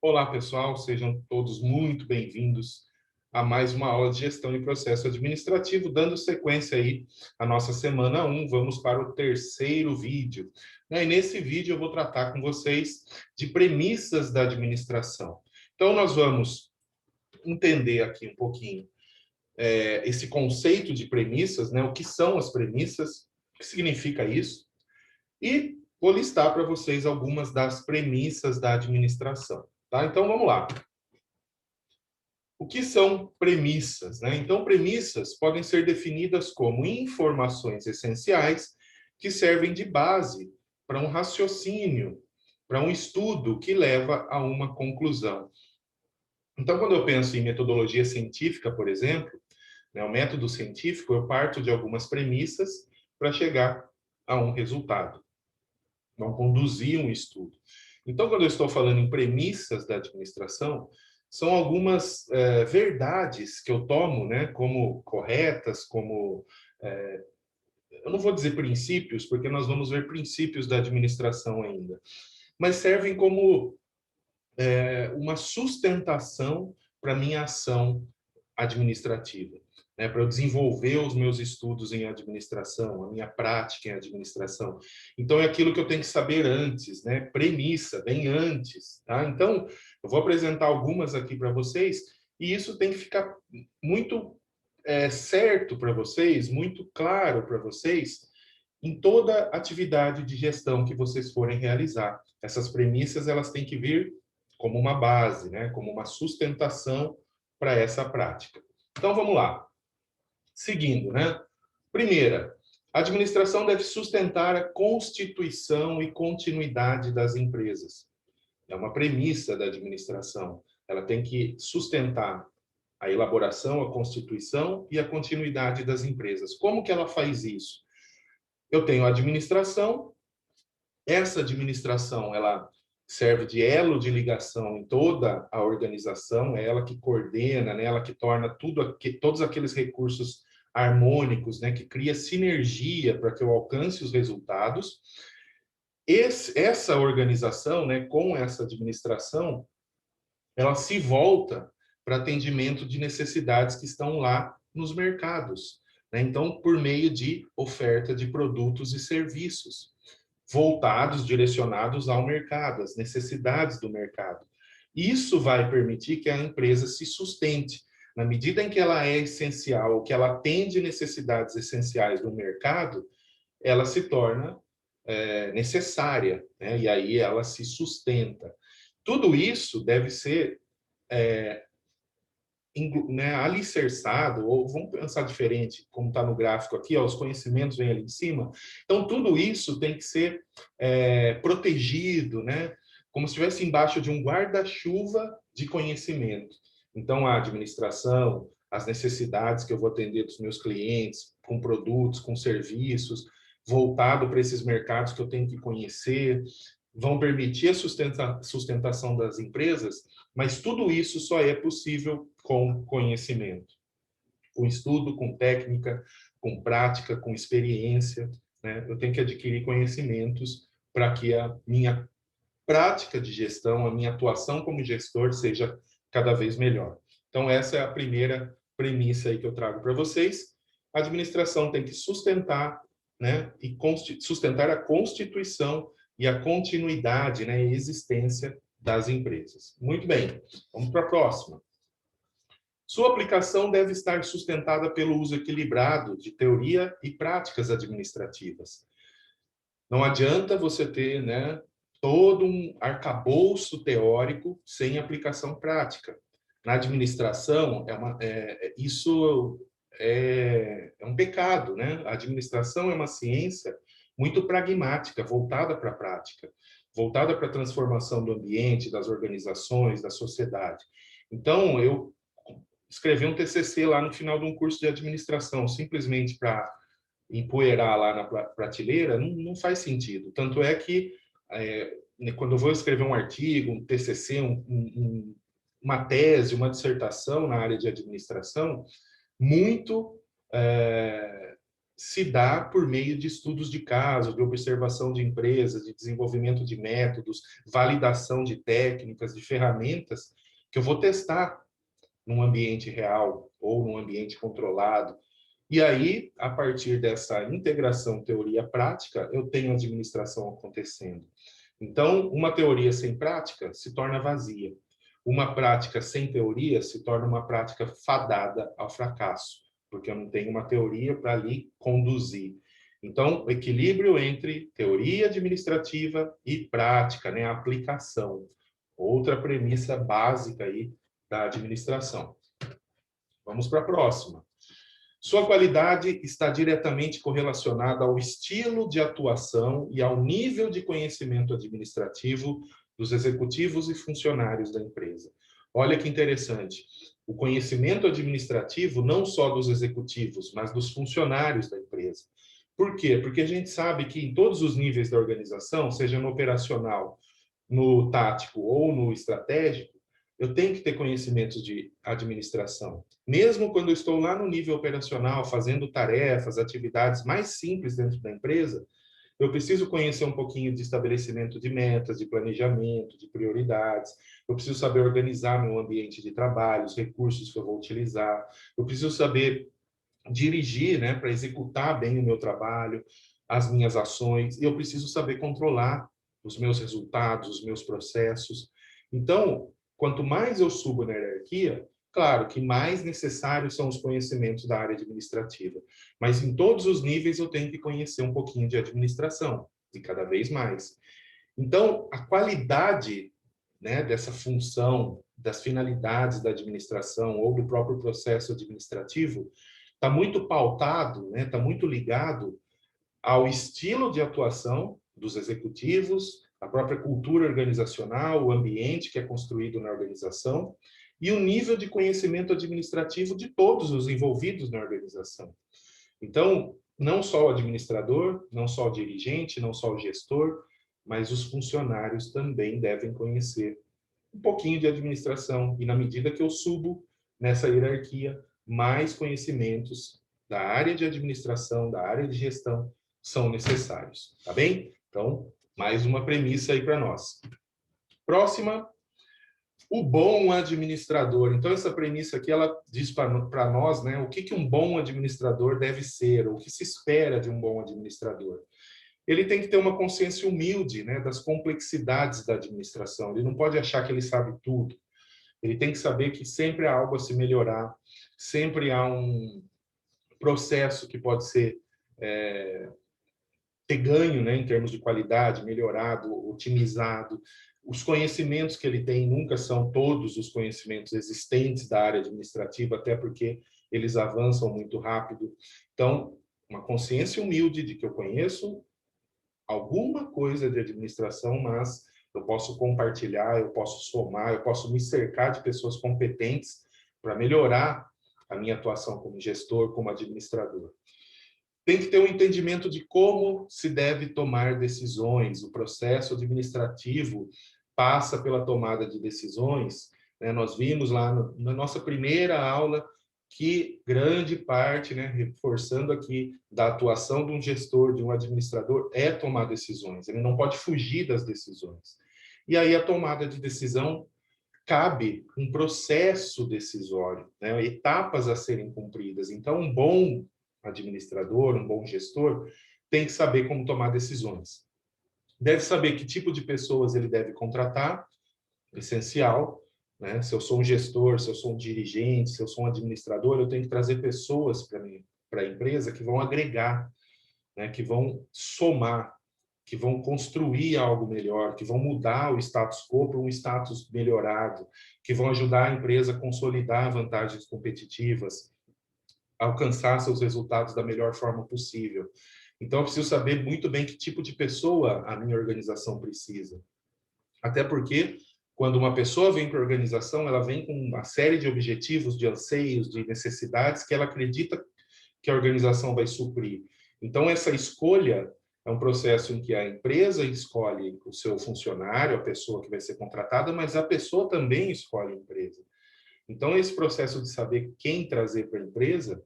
Olá, pessoal, sejam todos muito bem-vindos a mais uma aula de gestão e processo administrativo, dando sequência aí à nossa semana 1, vamos para o terceiro vídeo. E nesse vídeo eu vou tratar com vocês de premissas da administração. Então, nós vamos entender aqui um pouquinho esse conceito de premissas, né? O que são as premissas, o que significa isso, e vou listar para vocês algumas das premissas da administração. Tá? Então, vamos lá. O que são premissas, né? Então, premissas podem ser definidas como informações essenciais que servem de base para um raciocínio, para um estudo que leva a uma conclusão. Então, quando eu penso em metodologia científica, por exemplo, né, o método científico, eu parto de algumas premissas para chegar a um resultado, não conduzir um estudo. Então, quando eu estou falando em premissas da administração, são algumas verdades que eu tomo, né, como corretas, como... eu não vou dizer princípios, porque nós vamos ver princípios da administração ainda, mas servem como uma sustentação para a minha ação administrativa, né, para eu desenvolver os meus estudos em administração, a minha prática em administração. Então, é aquilo que eu tenho que saber antes, né? Premissa, vem antes, tá? Então, eu vou apresentar algumas aqui para vocês, e isso tem que ficar muito certo para vocês, muito claro para vocês, em toda atividade de gestão que vocês forem realizar. Essas premissas, elas têm que vir como uma base, né? Como uma sustentação para essa prática. Então, vamos lá. Seguindo, né? Primeira, a administração deve sustentar a constituição e continuidade das empresas. É uma premissa da administração. Ela tem que sustentar a elaboração, a constituição e a continuidade das empresas. Como que ela faz isso? Eu tenho a administração, essa administração, ela serve de elo de ligação em toda a organização, é ela que coordena, né? Ela que torna todos aqueles recursos harmônicos, né? Que cria sinergia para que eu alcance os resultados. Essa organização, né? Com essa administração, ela se volta para atendimento de necessidades que estão lá nos mercados, né? Então, por meio de oferta de produtos e serviços voltados, direcionados ao mercado, às necessidades do mercado. Isso vai permitir que a empresa se sustente. Na medida em que ela é essencial, que ela atende necessidades essenciais do mercado, ela se torna necessária, né? E aí ela se sustenta. Tudo isso deve ser né, alicerçado, ou vamos pensar diferente, como está no gráfico aqui, ó, os conhecimentos vêm ali em cima. Então, tudo isso tem que ser protegido, né, como se estivesse embaixo de um guarda-chuva de conhecimento. Então, a administração, as necessidades que eu vou atender dos meus clientes, com produtos, com serviços, voltado para esses mercados que eu tenho que conhecer, vão permitir a sustentação das empresas, mas tudo isso só é possível com conhecimento, com estudo, com técnica, com prática, com experiência, né? Eu tenho que adquirir conhecimentos para que a minha prática de gestão, a minha atuação como gestor seja cada vez melhor. Então, essa é a primeira premissa aí que eu trago para vocês. A administração tem que sustentar, né, e sustentar a constituição e a continuidade, né, e existência das empresas. Muito bem, vamos para a próxima. Sua aplicação deve estar sustentada pelo uso equilibrado de teoria e práticas administrativas. Não adianta você ter, né, todo um arcabouço teórico sem aplicação prática. Na administração, isso é um pecado, né? A administração é uma ciência muito pragmática, voltada para a prática, voltada para a transformação do ambiente, das organizações, da sociedade. Então, eu escrevi um TCC lá no final de um curso de administração, simplesmente para empoeirar lá na prateleira, não faz sentido. Tanto é que, quando eu vou escrever um artigo, um TCC, uma tese, uma dissertação na área de administração, muito se dá por meio de estudos de caso, de observação de empresas, de desenvolvimento de métodos, validação de técnicas, de ferramentas que eu vou testar num ambiente real ou num ambiente controlado. E aí, a partir dessa integração teoria-prática, eu tenho administração acontecendo. Então, uma teoria sem prática se torna vazia. Uma prática sem teoria se torna uma prática fadada ao fracasso, porque eu não tenho uma teoria para ali conduzir. Então, o equilíbrio entre teoria administrativa e prática, né, a aplicação. Outra premissa básica aí da administração. Vamos para a próxima. Sua qualidade está diretamente correlacionada ao estilo de atuação e ao nível de conhecimento administrativo dos executivos e funcionários da empresa. Olha que interessante. O conhecimento administrativo não só dos executivos, mas dos funcionários da empresa. Por quê? Porque a gente sabe que em todos os níveis da organização, seja no operacional, no tático ou no estratégico, eu tenho que ter conhecimentos de administração. Mesmo quando eu estou lá no nível operacional, fazendo tarefas, atividades mais simples dentro da empresa, eu preciso conhecer um pouquinho de estabelecimento de metas, de planejamento, de prioridades. Eu preciso saber organizar meu ambiente de trabalho, os recursos que eu vou utilizar. Eu preciso saber dirigir, né, para executar bem o meu trabalho, as minhas ações. E eu preciso saber controlar os meus resultados, os meus processos. Então, quanto mais eu subo na hierarquia, claro que mais necessários são os conhecimentos da área administrativa. Mas em todos os níveis eu tenho que conhecer um pouquinho de administração, e cada vez mais. Então, a qualidade, né, dessa função, das finalidades da administração ou do próprio processo administrativo, está muito pautado, né, está muito ligado ao estilo de atuação dos executivos, a própria cultura organizacional, o ambiente que é construído na organização e o nível de conhecimento administrativo de todos os envolvidos na organização. Então, não só o administrador, não só o dirigente, não só o gestor, mas os funcionários também devem conhecer um pouquinho de administração. E na medida que eu subo nessa hierarquia, mais conhecimentos da área de administração, da área de gestão, são necessários, tá bem? Então, mais uma premissa aí para nós. Próxima, o bom administrador. Então, essa premissa aqui, ela diz para nós, né, o que um bom administrador deve ser, o que se espera de um bom administrador. Ele tem que ter uma consciência humilde, né, das complexidades da administração. Ele não pode achar que ele sabe tudo. Ele tem que saber que sempre há algo a se melhorar, sempre há um processo que pode ser ter ganho, né, em termos de qualidade, melhorado, otimizado. Os conhecimentos que ele tem nunca são todos os conhecimentos existentes da área administrativa, até porque eles avançam muito rápido. Então, uma consciência humilde de que eu conheço alguma coisa de administração, mas eu posso compartilhar, eu posso somar, eu posso me cercar de pessoas competentes para melhorar a minha atuação como gestor, como administrador. Tem que ter um entendimento de como se deve tomar decisões. O processo administrativo passa pela tomada de decisões, né? Nós vimos lá na nossa primeira aula que grande parte, né, reforçando aqui, da atuação de um gestor, de um administrador, é tomar decisões. Ele não pode fugir das decisões. E aí a tomada de decisão cabe um processo decisório, né, etapas a serem cumpridas. Então, um bom administrador, um bom gestor, tem que saber como tomar decisões. Deve saber que tipo de pessoas ele deve contratar, essencial, né? Se eu sou um gestor, se eu sou um dirigente, se eu sou um administrador, eu tenho que trazer pessoas para a empresa que vão agregar, né? Que vão somar, que vão construir algo melhor, que vão mudar o status quo para um status melhorado, que vão ajudar a empresa a consolidar vantagens competitivas, alcançar seus resultados da melhor forma possível. Então, eu preciso saber muito bem que tipo de pessoa a minha organização precisa. Até porque, quando uma pessoa vem para a organização, ela vem com uma série de objetivos, de anseios, de necessidades que ela acredita que a organização vai suprir. Então, essa escolha é um processo em que a empresa escolhe o seu funcionário, a pessoa que vai ser contratada, mas a pessoa também escolhe a empresa. Então, esse processo de saber quem trazer para a empresa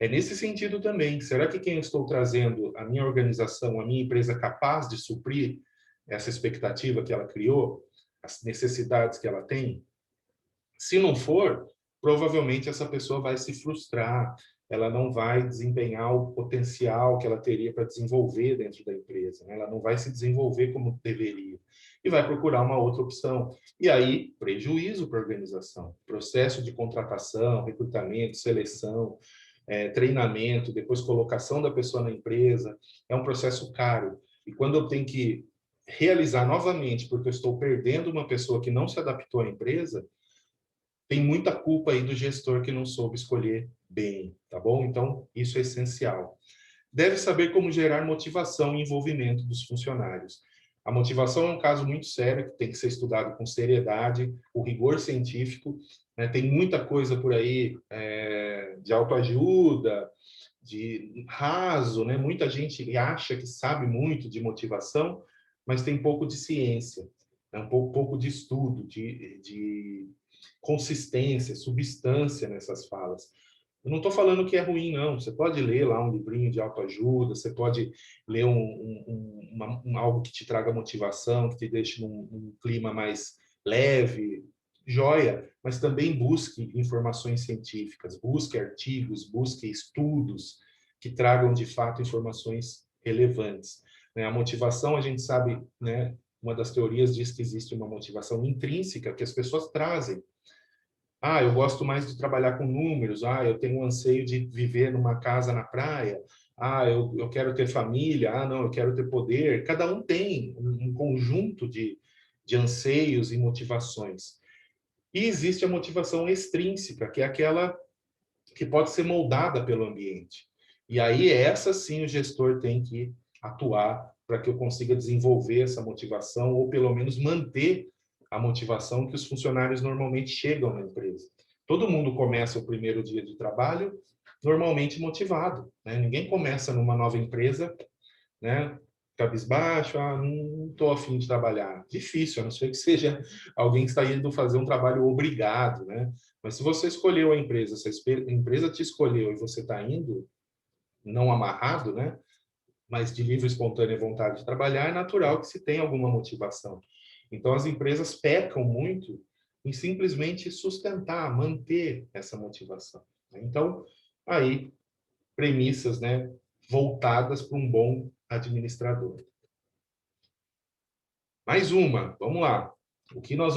É nesse sentido também. Será que quem eu estou trazendo, a minha organização, a minha empresa, capaz de suprir essa expectativa que ela criou, as necessidades que ela tem? Se não for, provavelmente essa pessoa vai se frustrar, ela não vai desempenhar o potencial que ela teria para desenvolver dentro da empresa, né? Ela não vai se desenvolver como deveria e vai procurar uma outra opção. E aí, prejuízo para a organização. Processo de contratação, recrutamento, seleção, treinamento, depois colocação da pessoa na empresa, é um processo caro. E quando eu tenho que realizar novamente, porque eu estou perdendo uma pessoa que não se adaptou à empresa, tem muita culpa aí do gestor que não soube escolher bem, tá bom? Então, isso é essencial. Deve saber como gerar motivação e envolvimento dos funcionários. A motivação é um caso muito sério, que tem que ser estudado com seriedade, o rigor científico, né? Tem muita coisa por aí de autoajuda, de raso, né? Muita gente acha que sabe muito de motivação, mas tem pouco de ciência, né? pouco de estudo, de consistência, substância nessas falas. Eu não estou falando que é ruim, não. Você pode ler lá um livrinho de autoajuda, você pode ler algo que te traga motivação, que te deixe num clima mais leve, joia, mas também busque informações científicas, busque artigos, busque estudos que tragam, de fato, informações relevantes. A motivação, a gente sabe, né, uma das teorias diz que existe uma motivação intrínseca que as pessoas trazem. Ah, eu gosto mais de trabalhar com números. Ah, eu tenho um anseio de viver numa casa na praia. Ah, eu quero ter família. Ah, não, eu quero ter poder. Cada um tem um conjunto de anseios e motivações. E existe a motivação extrínseca, que é aquela que pode ser moldada pelo ambiente. E aí, essa sim, o gestor tem que atuar para que eu consiga desenvolver essa motivação, ou pelo menos manter a motivação que os funcionários normalmente chegam na empresa. Todo mundo começa o primeiro dia de trabalho normalmente motivado, né? Ninguém começa numa nova empresa, né, cabisbaixo, não estou afim de trabalhar. Difícil, a não ser que seja alguém que está indo fazer um trabalho obrigado, né? Mas se você escolheu a empresa, se a empresa te escolheu e você está indo, não amarrado, né, mas de livre e espontânea vontade de trabalhar, é natural que se tenha alguma motivação. Então, as empresas pecam muito em simplesmente sustentar, manter essa motivação. Então, aí, premissas, né, voltadas para um bom administrador. Mais uma, vamos lá. O que nós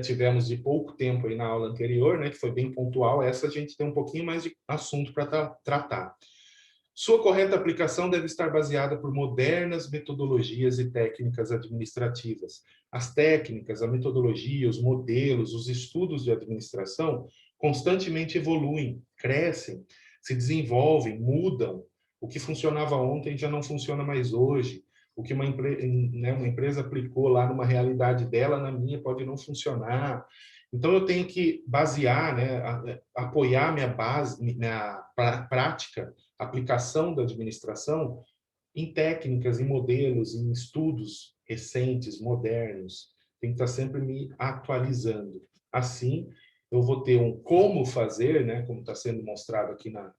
tivemos de pouco tempo aí na aula anterior, né, que foi bem pontual, essa a gente tem um pouquinho mais de assunto para tratar. Sua correta aplicação deve estar baseada por modernas metodologias e técnicas administrativas. As técnicas, a metodologia, os modelos, os estudos de administração constantemente evoluem, crescem, se desenvolvem, mudam. O que funcionava ontem já não funciona mais hoje. O que uma empresa aplicou lá numa realidade dela, na minha, pode não funcionar. Então, eu tenho que basear, né, apoiar minha base, minha prática, aplicação da administração em técnicas, em modelos, em estudos recentes, modernos. Tem que estar sempre me atualizando. Assim, eu vou ter um como fazer, né, como está sendo mostrado aqui na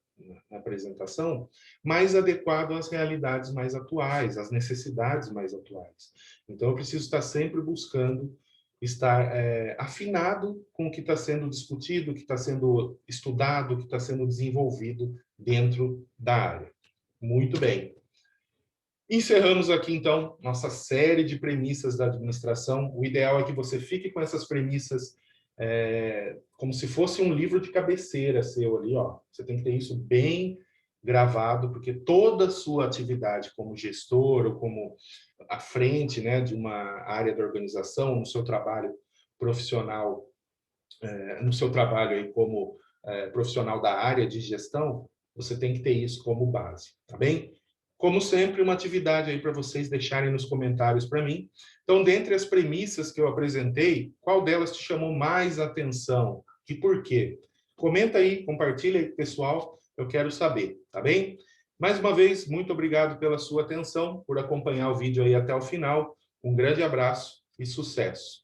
apresentação, mais adequado às realidades mais atuais, às necessidades mais atuais. Então, eu preciso estar sempre buscando estar afinado com o que está sendo discutido, o que está sendo estudado, o que está sendo desenvolvido dentro da área. Muito bem. Encerramos aqui, então, nossa série de premissas da administração. O ideal é que você fique com essas premissas como se fosse um livro de cabeceira seu ali, ó. Você tem que ter isso bem gravado, porque toda a sua atividade como gestor ou como à frente, né, de uma área da organização, no seu trabalho profissional, no seu trabalho aí como profissional da área de gestão, você tem que ter isso como base, tá bem? Como sempre, uma atividade aí para vocês deixarem nos comentários para mim. Então, dentre as premissas que eu apresentei, qual delas te chamou mais atenção? E por quê? Comenta aí, compartilha aí, pessoal, eu quero saber, tá bem? Mais uma vez, muito obrigado pela sua atenção, por acompanhar o vídeo aí até o final. Um grande abraço e sucesso!